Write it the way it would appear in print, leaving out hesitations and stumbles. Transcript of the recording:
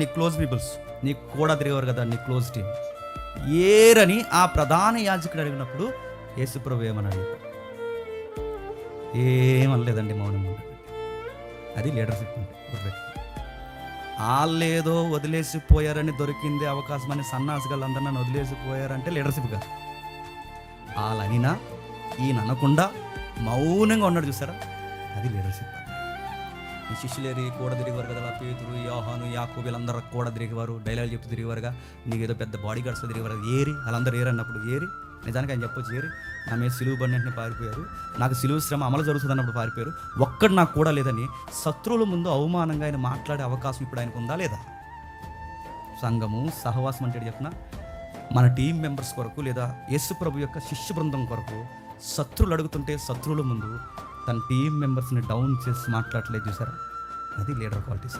నీ close peoples, నీ కూడా తిరిగేవారు కదా, నీ క్లోజ్ టీం ఏరని ఆ ప్రధాన యాజకుడు అడిగినప్పుడు యేసుప్రభు ఏమన్నాడు? ఏమనలేదండి, మౌనం ఉన్నాడు. అది లీడర్షిప్ అంటే గుర్తుపెట్టుకో. వాళ్ళేదో వదిలేసిపోయారని దొరికింది అవకాశం అని సన్నాసిగాళ్ళందరూ నన్ను వదిలేసిపోయారంటే లీడర్షిప్ కాదు. వాళ్ళనినా ఈయన అనకుండా మౌనంగా ఉన్నాడు, చూసారా? అది లీడర్షిప్. ఈ శిష్యులేరి కూడా తిరిగేవారు కదా, పేతురు, యోహాను, యాకోబు వీళ్ళందరూ కూడా తిరిగేవారు, డైలాగ్ చెప్తూ తిరిగేవారుగా. నీకు ఏదో పెద్ద బాడీ గార్డ్స్లో తిరిగేవారు. ఏరి వాళ్ళందరూ ఏరి అన్నప్పుడు ఏరి, నిజానికి ఆయన చెప్పొచ్చు ఏరి, నా మీద సిలువు బండి వెంటనే పారిపోయారు, నాకు సిలువు శ్రమ అమలు జరుగుతుంది అన్నప్పుడు పారిపోయారు, ఒక్కడు నాకు కూడా లేదని శత్రువుల ముందు అవమానంగా ఆయన మాట్లాడే అవకాశం ఇప్పుడు ఆయనకు ఉందా లేదా? సంఘము సహవాసం అంటే చెప్పిన మన టీం మెంబర్స్ కొరకు లేదా యేసు ప్రభు యొక్క శిష్య బృందం కొరకు శత్రువులు అడుగుతుంటే శత్రువుల ముందు తన టీం మెంబర్స్ని డౌన్ చేసి మాట్లాడలేదు, చూసారా? అది లీడర్ క్వాలిటీస్.